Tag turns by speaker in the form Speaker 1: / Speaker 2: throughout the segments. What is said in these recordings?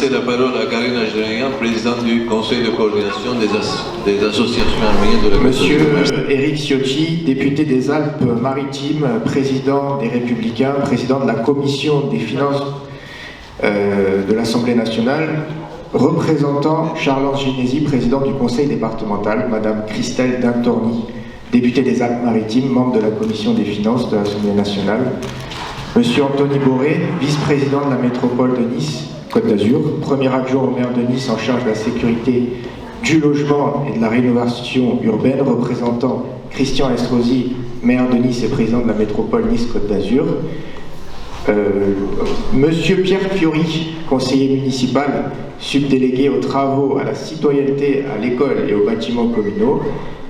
Speaker 1: passer la parole à Karine Ajdrayan, présidente du Conseil de coordination des associations arméniennes de la
Speaker 2: Monsieur Éric Ciotti, député des Alpes-Maritimes, président des Républicains, président de la Commission des finances de l'Assemblée nationale, représentant Charles Ginesi, président du Conseil départemental, Madame Christelle Dintorni, députée des Alpes-Maritimes, membre de la Commission des finances de l'Assemblée nationale, Monsieur Anthony Boré, vice-président de la métropole de Nice, Côte d'Azur, premier adjoint au maire de Nice en charge de la sécurité, du logement et de la rénovation urbaine, représentant Christian Estrosi, maire de Nice et président de la métropole Nice-Côte d'Azur, Monsieur Pierre Fiori, conseiller municipal, subdélégué aux travaux, à la citoyenneté, à l'école et aux bâtiments communaux,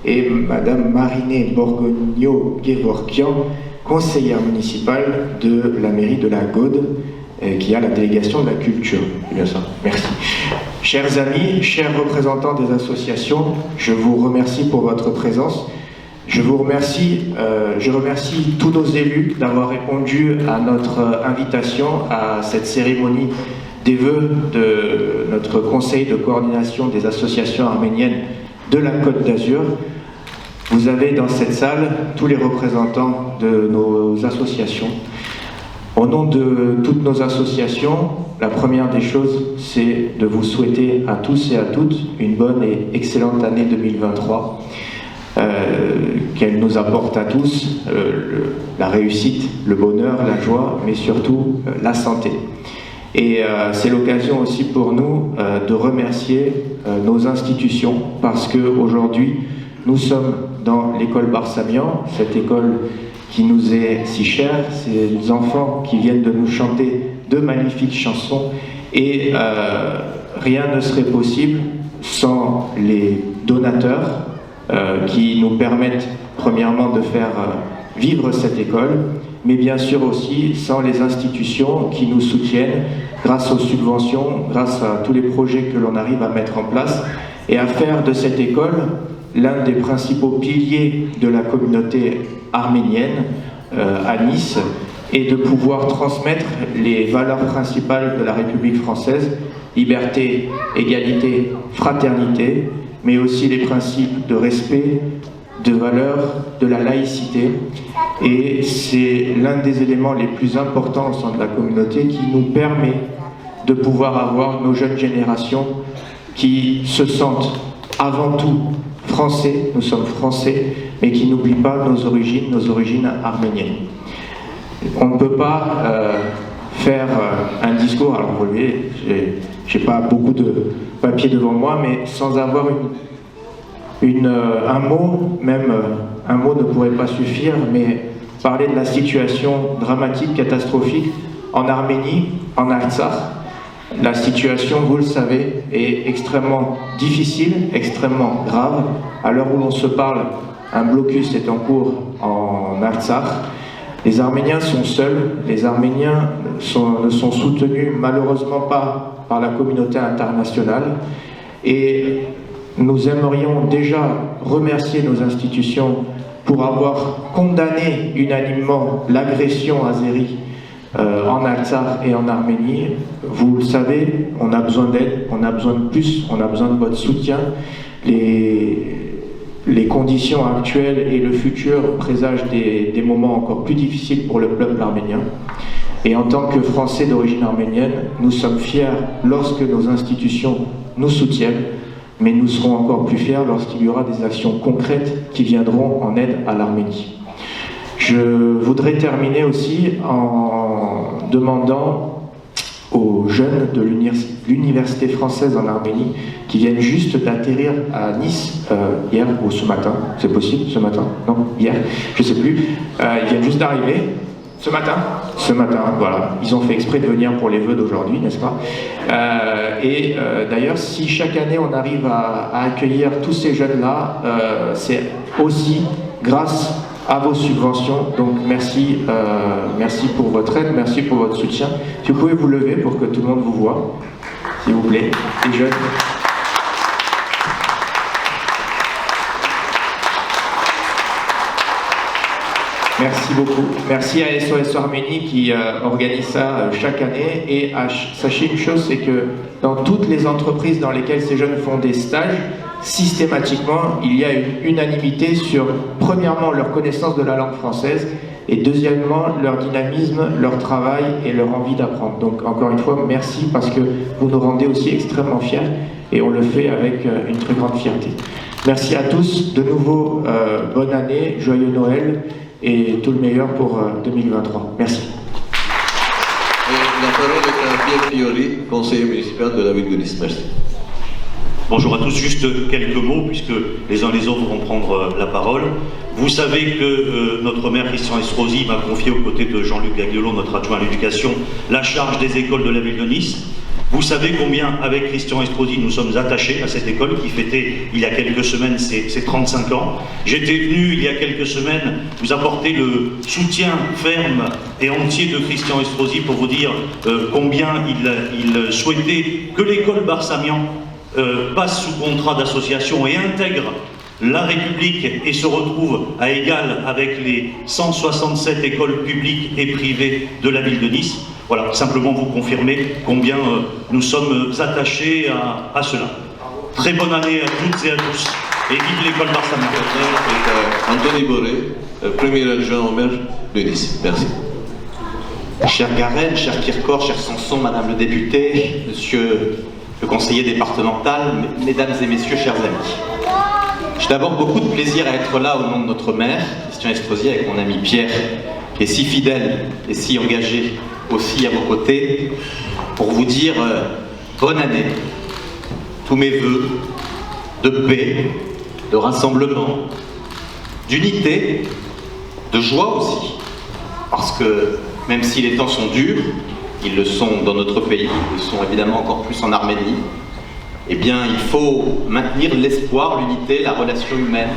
Speaker 2: et Madame Marinée Borgogno-Gevorkian, conseillère municipale de la mairie de la Gaude, qui a la délégation de la culture. C'est bien ça. Merci. Chers amis, chers représentants des associations, je vous remercie pour votre présence. Je remercie tous nos élus d'avoir répondu à notre invitation à cette cérémonie des vœux de notre Conseil de coordination des associations arméniennes de la Côte d'Azur. Vous avez dans cette salle tous les représentants de nos associations. Au nom de toutes nos associations, la première des choses, c'est de vous souhaiter à tous et à toutes une bonne et excellente année 2023, qu'elle nous apporte à tous la réussite, le bonheur, la joie, mais surtout la santé. Et c'est l'occasion aussi pour nous de remercier nos institutions, parce qu'aujourd'hui, nous sommes dans l'école Barsamian, cette école qui nous est si chère, ces enfants qui viennent de nous chanter de magnifiques chansons, et rien ne serait possible sans les donateurs qui nous permettent premièrement de faire vivre cette école, mais bien sûr aussi sans les institutions qui nous soutiennent grâce aux subventions, grâce à tous les projets que l'on arrive à mettre en place, et à faire de cette école l'un des principaux piliers de la communauté arménienne à Nice, et de pouvoir transmettre les valeurs principales de la République française, liberté, égalité, fraternité, mais aussi les principes de respect, de valeurs, de la laïcité. Et c'est l'un des éléments les plus importants au sein de la communauté qui nous permet de pouvoir avoir nos jeunes générations qui se sentent avant tout français, nous sommes français, mais qui n'oublient pas nos origines arméniennes. On ne peut pas faire un discours, alors vous voyez, j'ai pas beaucoup de papier devant moi, mais sans avoir un mot, même un mot ne pourrait pas suffire, mais parler de la situation dramatique, catastrophique en Arménie, en Artsakh. La situation, vous le savez, est extrêmement difficile, extrêmement grave. À l'heure où l'on se parle, un blocus est en cours en Artsakh. Les Arméniens sont seuls, les Arméniens ne sont soutenus malheureusement pas par la communauté internationale, et nous aimerions déjà remercier nos institutions pour avoir condamné unanimement l'agression azérie en Artsakh et en Arménie. Vous le savez, on a besoin d'aide, on a besoin de plus, on a besoin de votre soutien. Les conditions actuelles et le futur présagent des moments encore plus difficiles pour le peuple arménien. Et en tant que Français d'origine arménienne, nous sommes fiers lorsque nos institutions nous soutiennent, mais nous serons encore plus fiers lorsqu'il y aura des actions concrètes qui viendront en aide à l'Arménie. Je voudrais terminer aussi en demandant aux jeunes de l'Université française en Arménie qui viennent juste d'atterrir à Nice hier ou ce matin, c'est possible ce matin? Non, hier, je ne sais plus. Ils viennent juste d'arriver. Ce matin, voilà. Ils ont fait exprès de venir pour les vœux d'aujourd'hui, n'est-ce pas? D'ailleurs, si chaque année on arrive à accueillir tous ces jeunes-là, c'est aussi grâce à vos subventions. Donc merci, merci pour votre aide, merci pour votre soutien. Si vous pouvez vous lever pour que tout le monde vous voit, s'il vous plaît, les jeunes. Merci beaucoup. Merci à SOS Arménie qui organise ça chaque année. Et sachez une chose, c'est que dans toutes les entreprises dans lesquelles ces jeunes font des stages, systématiquement, il y a une unanimité sur, premièrement, leur connaissance de la langue française et deuxièmement, leur dynamisme, leur travail et leur envie d'apprendre. Donc, encore une fois, merci parce que vous nous rendez aussi extrêmement fiers et on le fait avec une très grande fierté. Merci à tous. De nouveau, bonne année, joyeux Noël et tout le meilleur pour 2023. Merci.
Speaker 1: Et la parole est à Pierre Fiori, conseiller municipal de la ville de Nice. Merci.
Speaker 3: Bonjour à tous, juste quelques mots puisque les uns les autres vont prendre la parole. Vous savez que notre maire Christian Estrosi m'a confié aux côtés de Jean-Luc Gagliolo, notre adjoint à l'éducation, la charge des écoles de la ville de Nice. Vous savez combien, avec Christian Estrosi, nous sommes attachés à cette école qui fêtait il y a quelques semaines ses 35 ans. J'étais venu il y a quelques semaines vous apporter le soutien ferme et entier de Christian Estrosi pour vous dire combien il souhaitait que l'école Barsamian passe sous contrat d'association et intègre la République et se retrouve à égal avec les 167 écoles publiques et privées de la ville de Nice. Voilà, simplement vous confirmer combien nous sommes attachés à cela. Très bonne année à toutes et à tous. Et vive l'école Barsamian.
Speaker 1: Anthony Boré, premier adjoint au maire de Nice. Merci.
Speaker 4: Cher Garenne, cher Kirchhoff, cher Sanson, Madame le député, Monsieur le conseiller départemental, Mesdames et Messieurs, chers amis. J'ai d'abord beaucoup de plaisir à être là au nom de notre maire, Christian Estrosi, avec mon ami Pierre, qui est si fidèle et si engagé aussi à vos côtés, pour vous dire bonne année, tous mes vœux de paix, de rassemblement, d'unité, de joie aussi, parce que même si les temps sont durs, ils le sont dans notre pays, ils le sont évidemment encore plus en Arménie, eh bien il faut maintenir l'espoir, l'unité, la relation humaine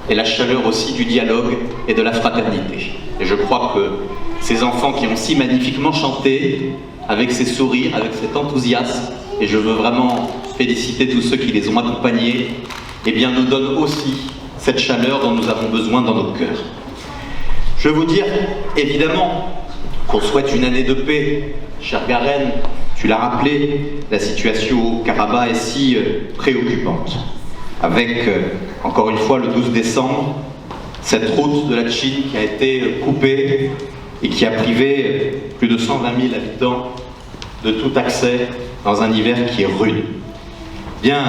Speaker 4: et la chaleur aussi du dialogue et de la fraternité. Et je crois que ces enfants qui ont si magnifiquement chanté, avec ces sourires, avec cet enthousiasme, et je veux vraiment féliciter tous ceux qui les ont accompagnés, eh bien nous donnent aussi cette chaleur dont nous avons besoin dans nos cœurs. Je veux vous dire, évidemment, qu'on souhaite une année de paix. Cher Garenne, tu l'as rappelé, la situation au Karabakh est si préoccupante. Avec, encore une fois, le 12 décembre, cette route de la Chine qui a été coupée et qui a privé plus de 120 000 habitants de tout accès dans un hiver qui est rude. Bien,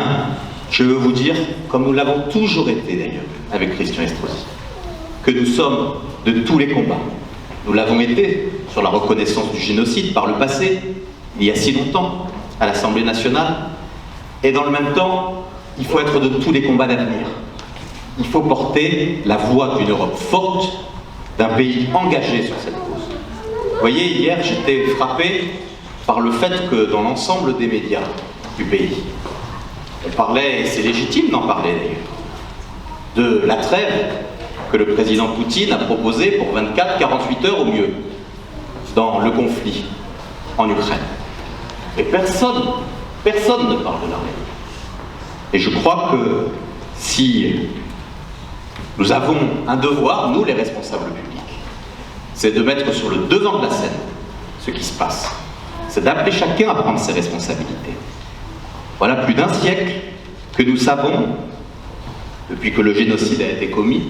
Speaker 4: je veux vous dire, comme nous l'avons toujours été d'ailleurs avec Christian Estrosi, que nous sommes de tous les combats. Nous l'avons été sur la reconnaissance du génocide par le passé, il y a si longtemps, à l'Assemblée nationale. Et dans le même temps, il faut être de tous les combats d'avenir. Il faut porter la voix d'une Europe forte, d'un pays engagé sur cette cause. Vous voyez, hier, j'étais frappé par le fait que dans l'ensemble des médias du pays, on parlait, et c'est légitime d'en parler d'ailleurs, de la trêve que le président Poutine a proposée pour 24-48 heures au mieux dans le conflit en Ukraine. Et personne ne parle de l'armée. Et je crois que si nous avons un devoir, nous les responsables publics, c'est de mettre sur le devant de la scène ce qui se passe. C'est d'appeler chacun à prendre ses responsabilités. Voilà plus d'un siècle que nous savons, depuis que le génocide a été commis,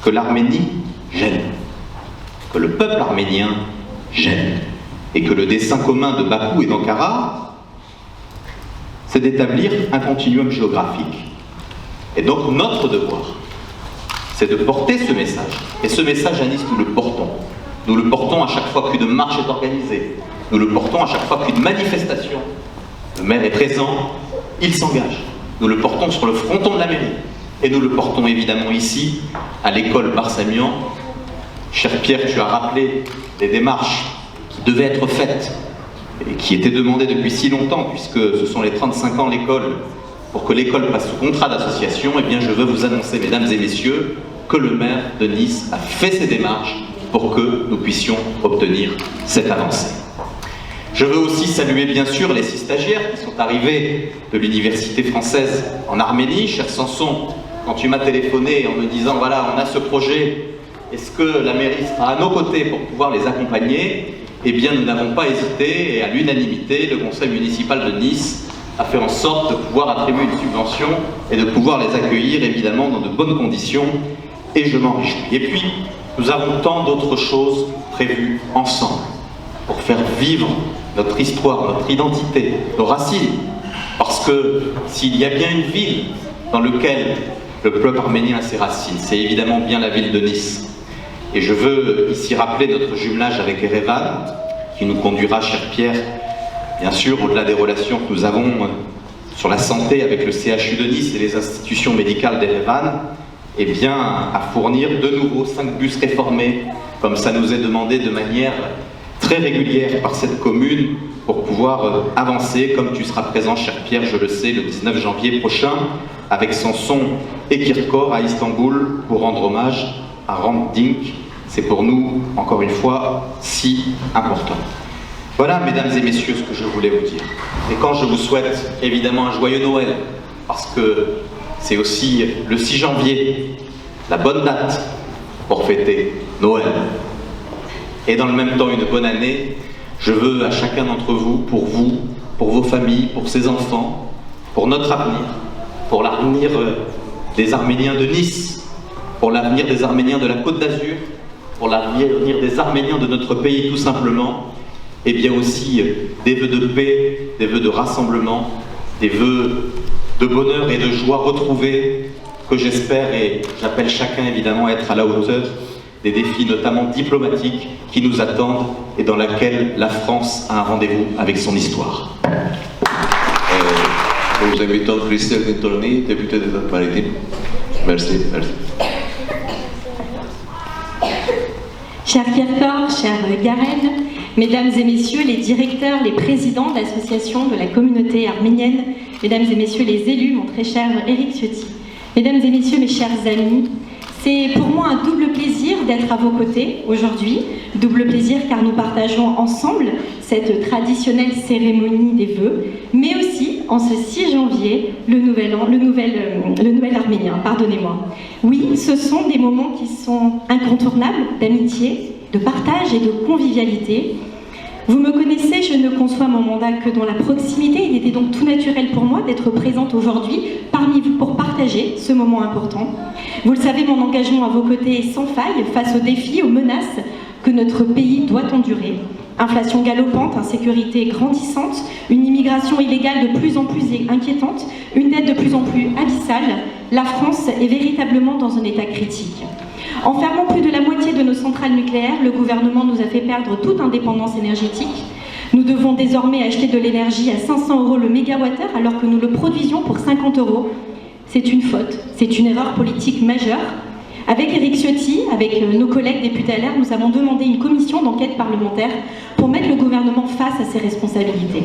Speaker 4: que l'Arménie gêne, que le peuple arménien gêne, et que le dessein commun de Bakou et d'Ankara, c'est d'établir un continuum géographique. Et donc notre devoir, c'est de porter ce message. Et ce message à Nice, nous le portons. Nous le portons à chaque fois qu'une marche est organisée. Nous le portons à chaque fois qu'une manifestation. Le maire est présent, il s'engage. Nous le portons sur le fronton de la mairie. Et nous le portons évidemment ici, à l'école Barsamian. Cher Pierre, tu as rappelé les démarches qui devaient être faites et qui étaient demandées depuis si longtemps, puisque ce sont les 35 ans l'école, pour que l'école passe sous contrat d'association. Eh bien, je veux vous annoncer, mesdames et messieurs, que le maire de Nice a fait ces démarches pour que nous puissions obtenir cette avancée. Je veux aussi saluer bien sûr les 6 stagiaires qui sont arrivés de l'université française en Arménie. Cher Sanson, quand tu m'as téléphoné en me disant voilà, on a ce projet est-ce que la mairie sera à nos côtés pour pouvoir les accompagner? Eh bien, nous n'avons pas hésité et à l'unanimité, le conseil municipal de Nice a fait en sorte de pouvoir attribuer une subvention et de pouvoir les accueillir évidemment dans de bonnes conditions et je m'en réjouis. Et puis, nous avons tant d'autres choses prévues ensemble pour faire vivre notre histoire, notre identité, nos racines. Parce que s'il y a bien une ville dans laquelle le peuple arménien a ses racines, c'est évidemment bien la ville de Nice. Et je veux ici rappeler notre jumelage avec Erevan, qui nous conduira, cher Pierre, bien sûr, au-delà des relations que nous avons sur la santé avec le CHU de Nice et les institutions médicales d'Erevan, eh bien, à fournir de nouveau 5 bus réformés, comme ça nous est demandé de manière très régulière par cette commune, pour pouvoir avancer, comme tu seras présent, cher Pierre, je le sais, le 19 janvier prochain, avec Samson et Kirkor à Istanbul, pour rendre hommage à Hrant Dink. C'est pour nous, encore une fois, si important. Voilà, mesdames et messieurs, ce que je voulais vous dire. Et quand je vous souhaite évidemment un joyeux Noël, parce que c'est aussi le 6 janvier, la bonne date pour fêter Noël. Et dans le même temps, une bonne année, je veux à chacun d'entre vous, pour vos familles, pour ses enfants, pour notre avenir, pour l'avenir des Arméniens de Nice, pour l'avenir des Arméniens de la Côte d'Azur, pour l'avenir des Arméniens de notre pays tout simplement, et bien aussi des vœux de paix, des vœux de rassemblement, des vœux de bonheur et de joie retrouvés, que j'espère et j'appelle chacun évidemment à être à la hauteur des défis notamment diplomatiques qui nous attendent et dans lesquels la France a un rendez-vous avec son histoire.
Speaker 1: Nous invitons Christelle Tintorni, députée des Alpes-Maritimes. Merci, merci.
Speaker 5: Cher Kirkor, cher Garen, mesdames et messieurs les directeurs, les présidents de l'association de la communauté arménienne, mesdames et messieurs les élus, mon très cher Éric Ciotti, mesdames et messieurs mes chers amis, c'est pour moi un double plaisir d'être à vos côtés aujourd'hui, double plaisir car nous partageons ensemble cette traditionnelle cérémonie des vœux, mais aussi en ce 6 janvier, le nouvel arménien, pardonnez-moi. Oui, ce sont des moments qui sont incontournables d'amitié, de partage et de convivialité. Vous me connaissez, je ne conçois mon mandat que dans la proximité. Il était donc tout naturel pour moi d'être présente aujourd'hui parmi vous pour partager ce moment important. Vous le savez, mon engagement à vos côtés est sans faille face aux défis, aux menaces que notre pays doit endurer. Inflation galopante, insécurité grandissante, une immigration illégale de plus en plus inquiétante, une dette de plus en plus abyssale, la France est véritablement dans un état critique. En fermant plus de la moitié de nos centrales nucléaires, le gouvernement nous a fait perdre toute indépendance énergétique. Nous devons désormais acheter de l'énergie à 500 € le mégawattheure alors que nous le produisions pour 50 €. C'est une faute, c'est une erreur politique majeure. Avec Éric Ciotti, avec nos collègues députés LR, nous avons demandé une commission d'enquête parlementaire pour mettre le gouvernement face à ses responsabilités.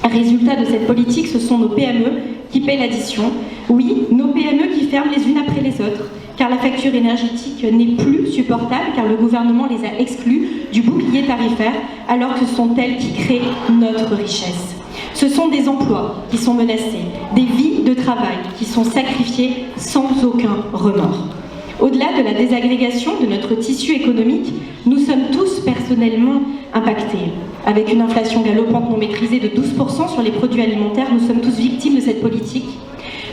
Speaker 5: Résultat de cette politique, ce sont nos PME qui paient l'addition. Oui, nos PME qui ferment les unes après les autres, car la facture énergétique n'est plus supportable, car le gouvernement les a exclus du bouclier tarifaire, alors que ce sont elles qui créent notre richesse. Ce sont des emplois qui sont menacés, des vies de travail qui sont sacrifiées sans aucun remords. Au-delà de la désagrégation de notre tissu économique, nous sommes tous personnellement impactés. Avec une inflation galopante non maîtrisée de 12% sur les produits alimentaires, nous sommes tous victimes de cette politique,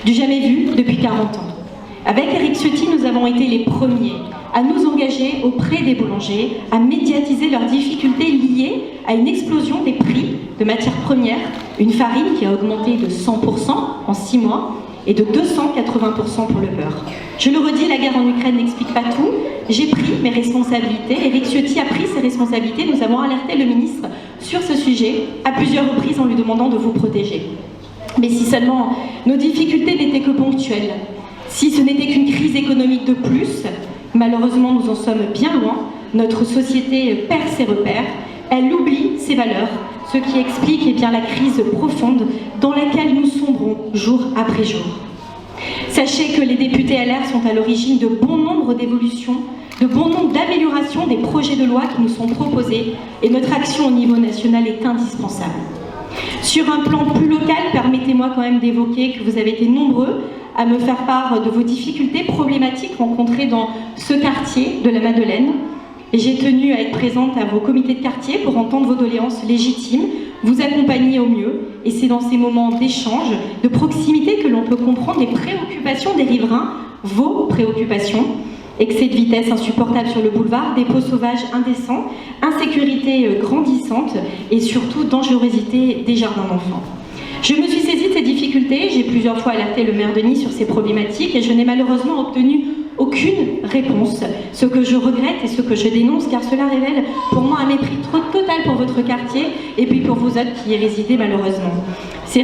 Speaker 5: du jamais vu depuis 40 ans. Avec Éric Ciotti, nous avons été les premiers à nous engager auprès des boulangers, à médiatiser leurs difficultés liées à une explosion des prix de matières premières, une farine qui a augmenté de 100% en 6 mois et de 280% pour le beurre. Je le redis, la guerre en Ukraine n'explique pas tout. J'ai pris mes responsabilités, Éric Ciotti a pris ses responsabilités, nous avons alerté le ministre sur ce sujet à plusieurs reprises en lui demandant de vous protéger. Mais si seulement nos difficultés n'étaient que ponctuelles, si ce n'était qu'une crise économique de plus, malheureusement nous en sommes bien loin, notre société perd ses repères, elle oublie ses valeurs, ce qui explique eh bien, la crise profonde dans laquelle nous sombrons jour après jour. Sachez que les députés LR sont à l'origine de bon nombre d'évolutions, de bon nombre d'améliorations des projets de loi qui nous sont proposés et notre action au niveau national est indispensable. Sur un plan plus local, permettez-moi quand même d'évoquer que vous avez été nombreux à me faire part de vos difficultés problématiques rencontrées dans ce quartier de la Madeleine. Et j'ai tenu à être présente à vos comités de quartier pour entendre vos doléances légitimes, vous accompagner au mieux. Et c'est dans ces moments d'échange, de proximité que l'on peut comprendre les préoccupations des riverains, vos préoccupations. Excès de vitesse insupportable sur le boulevard, dépôts sauvages indécents, insécurité grandissante et surtout dangerosité des jardins d'enfants. Je me suis saisie de ces difficultés, j'ai plusieurs fois alerté le maire de Nice sur ces problématiques et je n'ai malheureusement obtenu aucune réponse, ce que je regrette et ce que je dénonce, car cela révèle pour moi un mépris total pour votre quartier et puis pour vous autres qui y résidez malheureusement. C'est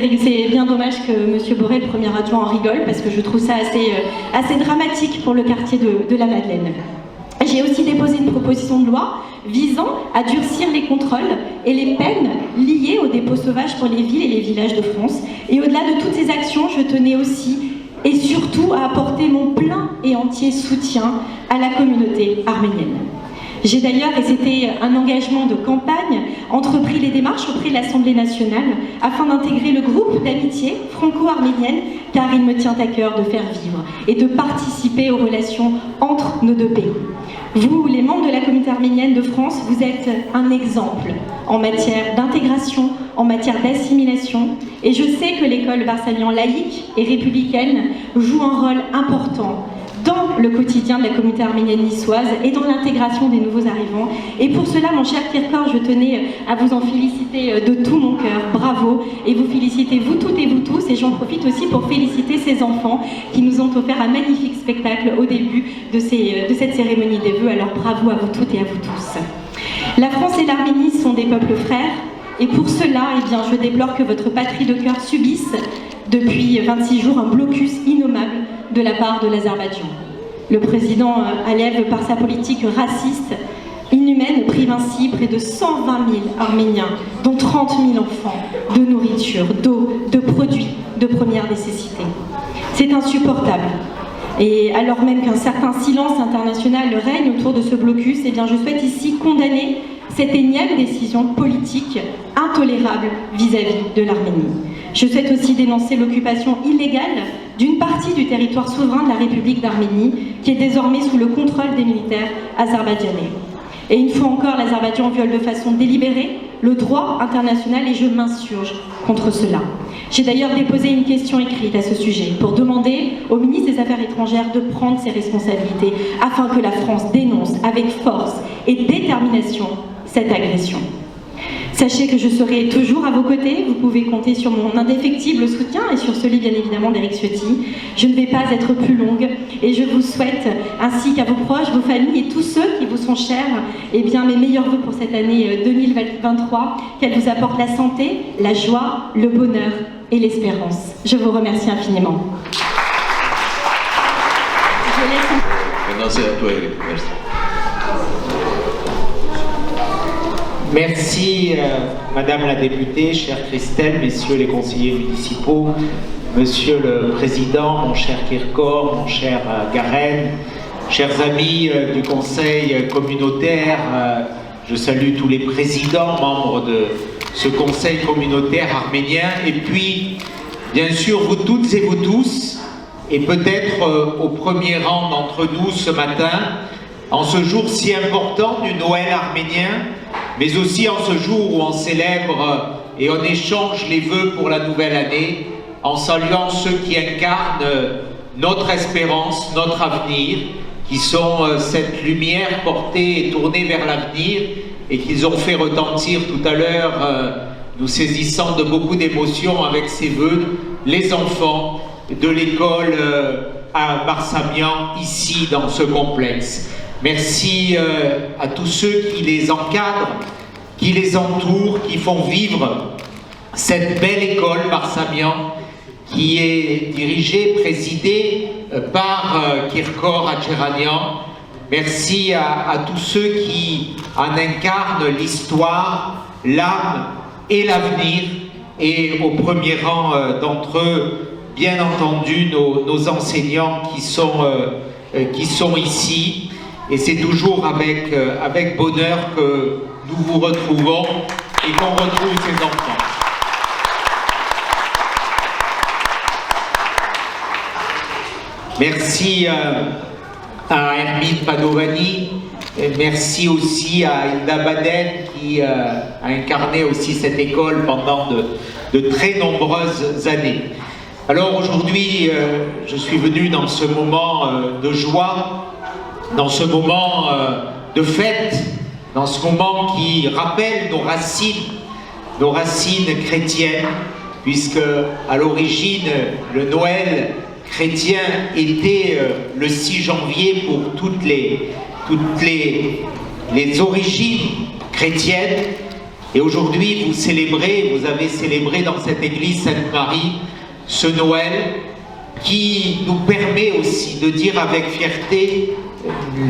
Speaker 5: bien dommage que M. Boré, le premier adjoint, en rigole, parce que je trouve ça assez dramatique pour le quartier de la Madeleine. J'ai aussi déposé une proposition de loi visant à durcir les contrôles et les peines liées aux dépôts sauvages pour les villes et les villages de France. Et au-delà de toutes ces actions, je tenais aussi et surtout à apporter mon plein et entier soutien à la communauté arménienne. J'ai d'ailleurs, et c'était un engagement de campagne, entrepris les démarches auprès de l'Assemblée nationale afin d'intégrer le groupe d'amitié franco-arménienne, car il me tient à cœur de faire vivre et de participer aux relations entre nos deux pays. Vous, les membres de la communauté arménienne de France, vous êtes un exemple en matière d'intégration, en matière d'assimilation, et je sais que l'école Barsamian laïque et républicaine joue un rôle important dans le quotidien de la communauté arménienne niçoise et dans l'intégration des nouveaux arrivants. Et pour cela, mon cher Kirkor, je tenais à vous en féliciter de tout mon cœur. Bravo. Et vous félicitez vous toutes et vous tous. Et j'en profite aussi pour féliciter ces enfants qui nous ont offert un magnifique spectacle au début de cette cérémonie des vœux. Alors bravo à vous toutes et à vous tous. La France et l'Arménie sont des peuples frères. Et pour cela, eh bien, je déplore que votre patrie de cœur subisse depuis 26 jours un blocus innommable de la part de l'Azerbaïdjan. Le président Aliyev, par sa politique raciste, inhumaine, prive ainsi près de 120 000 Arméniens, dont 30 000 enfants, de nourriture, d'eau, de produits de première nécessité. C'est insupportable. Et alors même qu'un certain silence international règne autour de ce blocus, eh bien, je souhaite ici condamner cette énième décision politique intolérable vis-à-vis de l'Arménie. Je souhaite aussi dénoncer l'occupation illégale d'une partie du territoire souverain de la République d'Arménie, qui est désormais sous le contrôle des militaires azerbaïdjanais. Et une fois encore, l'Azerbaïdjan viole de façon délibérée le droit international et je m'insurge contre cela. J'ai d'ailleurs déposé une question écrite à ce sujet pour demander au ministre des Affaires étrangères de prendre ses responsabilités afin que la France dénonce avec force et détermination cette agression. Sachez que je serai toujours à vos côtés, vous pouvez compter sur mon indéfectible soutien et sur celui bien évidemment d'Éric Ciotti. Je ne vais pas être plus longue et je vous souhaite, ainsi qu'à vos proches, vos familles et tous ceux qui vous sont chers, eh bien, mes meilleurs vœux pour cette année 2023, qu'elle vous apporte la santé, la joie, le bonheur et l'espérance. Je vous remercie infiniment.
Speaker 1: Maintenant c'est à toi, Eric. Merci.
Speaker 2: Merci, Madame la députée, chère Christelle, messieurs les conseillers municipaux, Monsieur le Président, mon cher Kirkor, mon cher Garen, chers amis du Conseil communautaire, je salue tous les présidents, membres de ce Conseil communautaire arménien, et puis, bien sûr, vous toutes et vous tous, et peut-être au premier rang d'entre nous ce matin, en ce jour si important du Noël arménien, mais aussi en ce jour où on célèbre et on échange les vœux pour la nouvelle année, en saluant ceux qui incarnent notre espérance, notre avenir, qui sont cette lumière portée et tournée vers l'avenir, et qu'ils ont fait retentir tout à l'heure, nous saisissant de beaucoup d'émotions avec ces vœux, les enfants de l'école à Barsamian, ici dans ce complexe. Merci à tous ceux qui les encadrent, qui les entourent, qui font vivre cette belle école Barsamian, qui est dirigée, présidée par Kirkor Adjeranian. Merci à tous ceux qui en incarnent l'histoire, l'âme et l'avenir, et au premier rang d'entre eux, bien entendu, nos enseignants qui sont ici. Et c'est toujours avec bonheur que nous vous retrouvons et qu'on retrouve ces enfants.
Speaker 6: Merci à Hermine Padovani. Et merci aussi à Hilda Baden qui a incarné aussi cette école pendant de très nombreuses années. Alors aujourd'hui, je suis venu dans ce moment de joie, dans ce moment de fête, dans ce moment qui rappelle nos racines chrétiennes, puisque à l'origine, le Noël chrétien était le 6 janvier pour toutes les origines chrétiennes. Et aujourd'hui, vous avez célébré dans cette église Sainte-Marie ce Noël qui nous permet aussi de dire avec fierté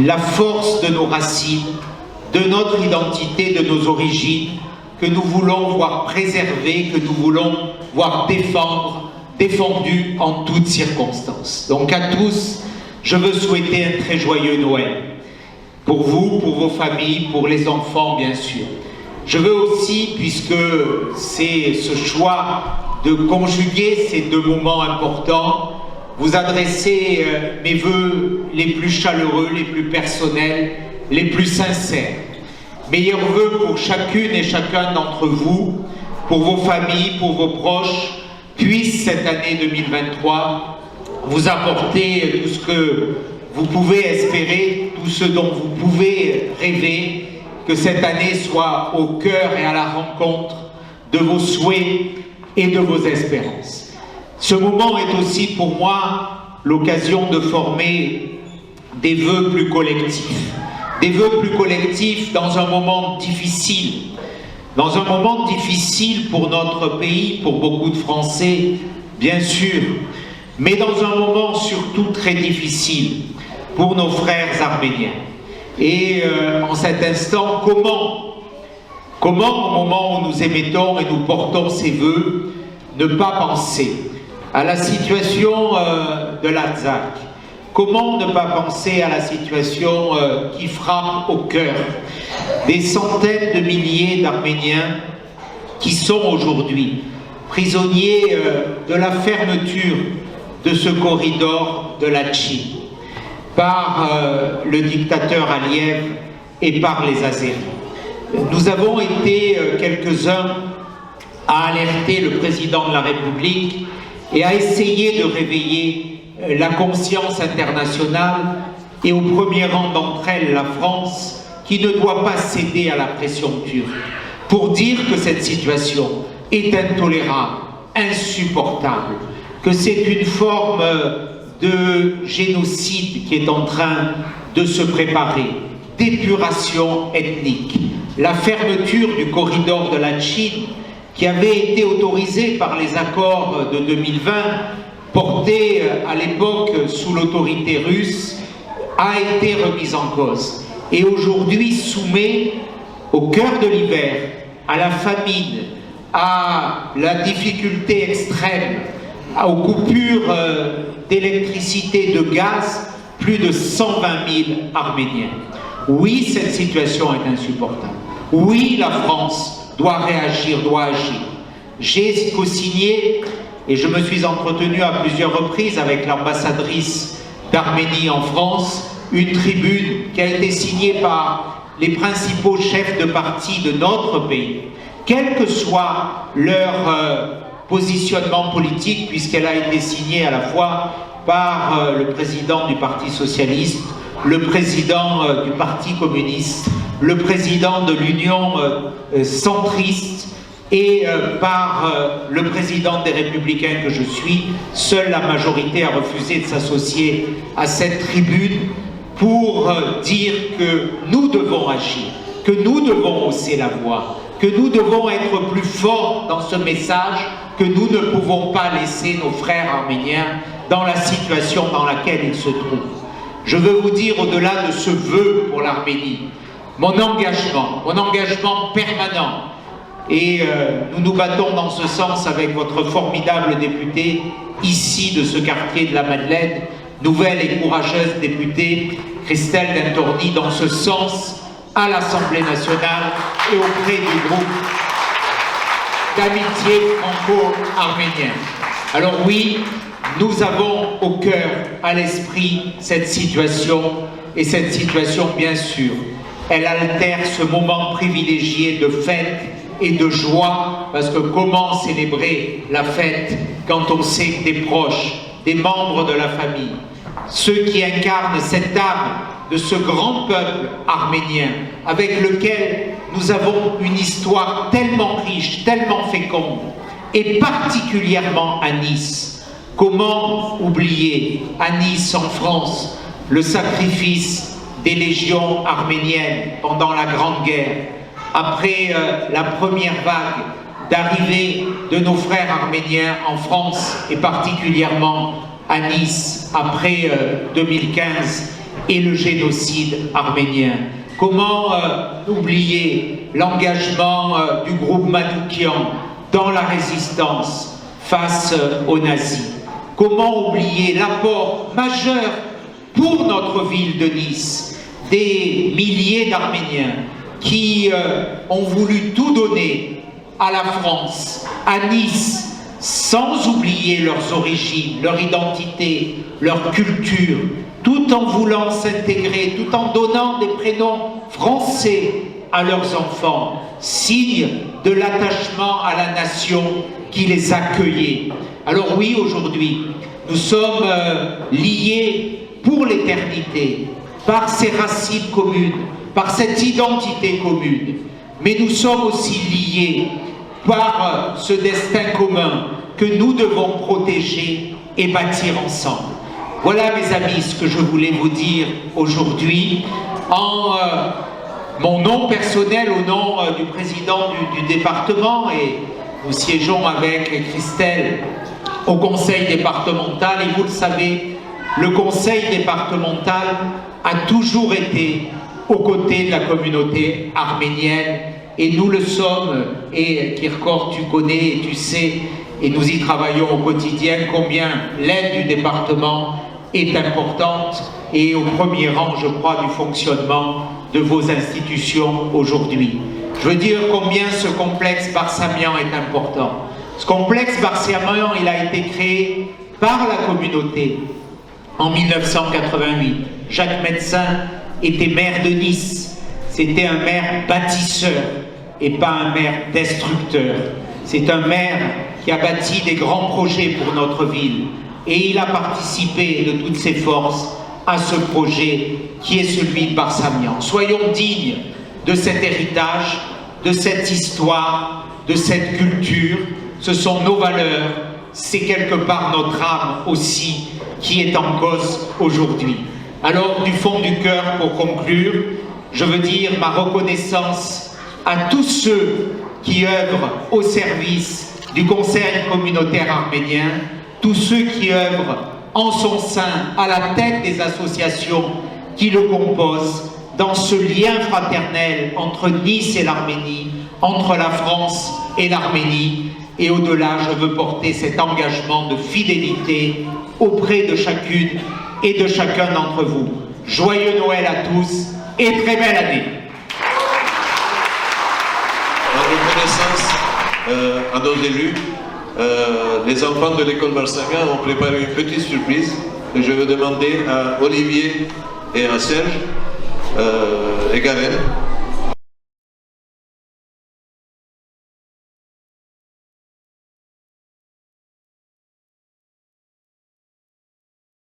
Speaker 6: la force de nos racines, de notre identité, de nos origines, que nous voulons voir préservées, que nous voulons voir défendues en toutes circonstances. Donc à tous, je veux souhaiter un très joyeux Noël. Pour vous, pour vos familles, pour les enfants, bien sûr. Je veux aussi, puisque c'est ce choix de conjuguer ces deux moments importants, vous adresser mes vœux les plus chaleureux, les plus personnels, les plus sincères. Meilleurs vœux pour chacune et chacun d'entre vous, pour vos familles, pour vos proches, puisse cette année 2023 vous apporter tout ce que vous pouvez espérer, tout ce dont vous pouvez rêver, que cette année soit au cœur et à la rencontre de vos souhaits et de vos espérances. Ce moment est aussi pour moi l'occasion de former des vœux plus collectifs. Des vœux plus collectifs dans un moment difficile. Dans un moment difficile pour notre pays, pour beaucoup de Français, bien sûr, mais dans un moment surtout très difficile pour nos frères arméniens. Et en cet instant, comment au moment où nous émettons et nous portons ces vœux, ne pas penser à la situation de l'Artsakh? Comment ne pas penser à la situation qui frappe au cœur des centaines de milliers d'Arméniens qui sont aujourd'hui prisonniers de la fermeture de ce corridor de Latchine par le dictateur Aliyev et par les Azéris. Nous avons été quelques-uns à alerter le président de la République et à essayer de réveiller la conscience internationale et au premier rang d'entre elles la France, qui ne doit pas céder à la pression turque, pour dire que cette situation est intolérable, insupportable, que c'est une forme de génocide qui est en train de se préparer, d'épuration ethnique. La fermeture du corridor de Latchine, qui avait été autorisée par les accords de 2020, portés à l'époque sous l'autorité russe, a été remise en cause. Et aujourd'hui soumet au cœur de l'hiver, à la famine, à la difficulté extrême, aux coupures d'électricité, de gaz, plus de 120 000 Arméniens. Oui, cette situation est insupportable. Oui, la France doit réagir, doit agir. J'ai co-signé, et je me suis entretenu à plusieurs reprises avec l'ambassadrice d'Arménie en France, une tribune qui a été signée par les principaux chefs de parti de notre pays, quel que soit leur positionnement politique, puisqu'elle a été signée à la fois par le président du Parti socialiste, le président du Parti communiste, le président de l'Union centriste et par le président des Républicains que je suis. Seule la majorité a refusé de s'associer à cette tribune pour dire que nous devons agir, que nous devons hausser la voix, que nous devons être plus forts dans ce message, que nous ne pouvons pas laisser nos frères arméniens dans la situation dans laquelle ils se trouvent. Je veux vous dire, au-delà de ce vœu pour l'Arménie, mon engagement permanent, et nous nous battons dans ce sens avec votre formidable députée, ici de ce quartier de la Madeleine, nouvelle et courageuse députée, Christelle Dentorny, dans ce sens, à l'Assemblée nationale et auprès du groupe d'amitié franco-arménien. Alors oui, nous avons au cœur, à l'esprit, cette situation, et cette situation, bien sûr, elle altère ce moment privilégié de fête et de joie, parce que comment célébrer la fête quand on sait que des proches, des membres de la famille, ceux qui incarnent cette âme de ce grand peuple arménien, avec lequel nous avons une histoire tellement riche, tellement féconde, et particulièrement à Nice. Comment oublier à Nice, en France, le sacrifice des légions arméniennes pendant la Grande Guerre, après la première vague d'arrivée de nos frères arméniens en France, et particulièrement à Nice, après 2015, et le génocide arménien. Comment oublier l'engagement du groupe Manoukian dans la résistance face aux nazis? Comment oublier l'apport majeur pour notre ville de Nice des milliers d'Arméniens qui ont voulu tout donner à la France, à Nice, sans oublier leurs origines, leur identité, leur culture, tout en voulant s'intégrer, tout en donnant des prénoms français à leurs enfants, signe de l'attachement à la nation qui les accueillait. Alors oui, aujourd'hui, nous sommes liés pour l'éternité par ces racines communes, par cette identité commune, mais nous sommes aussi liés par ce destin commun que nous devons protéger et bâtir ensemble. Voilà, mes amis, ce que je voulais vous dire aujourd'hui en mon nom personnel, au nom du président du département, et nous siégeons avec Christelle au conseil départemental, et vous le savez, le conseil départemental a toujours été aux côtés de la communauté arménienne, et nous le sommes, et Kirkor, tu connais et tu sais, et nous y travaillons au quotidien, combien l'aide du département est importante, et au premier rang, je crois, du fonctionnement de vos institutions aujourd'hui. Je veux dire combien ce complexe barsamien est important. Ce complexe barsamien, il a été créé par la communauté en 1988. Jacques Médecin était maire de Nice. C'était un maire bâtisseur et pas un maire destructeur. C'est un maire qui a bâti des grands projets pour notre ville. Et il a participé de toutes ses forces à ce projet qui est celui de Barsamian. Soyons dignes de cet héritage, de cette histoire, de cette culture. Ce sont nos valeurs, c'est quelque part notre âme aussi qui est en cause aujourd'hui. Alors, du fond du cœur, pour conclure, je veux dire ma reconnaissance à tous ceux qui œuvrent au service du Conseil communautaire arménien, tous ceux qui œuvrent en son sein à la tête des associations qui le composent, dans ce lien fraternel entre Nice et l'Arménie, entre la France et l'Arménie. Et au-delà, je veux porter cet engagement de fidélité auprès de chacune et de chacun d'entre vous. Joyeux Noël à tous et très belle année.
Speaker 1: En reconnaissance à nos élus, les enfants de l'école Barsamian ont préparé une petite surprise que je vais demander à Olivier et à Serge et Garen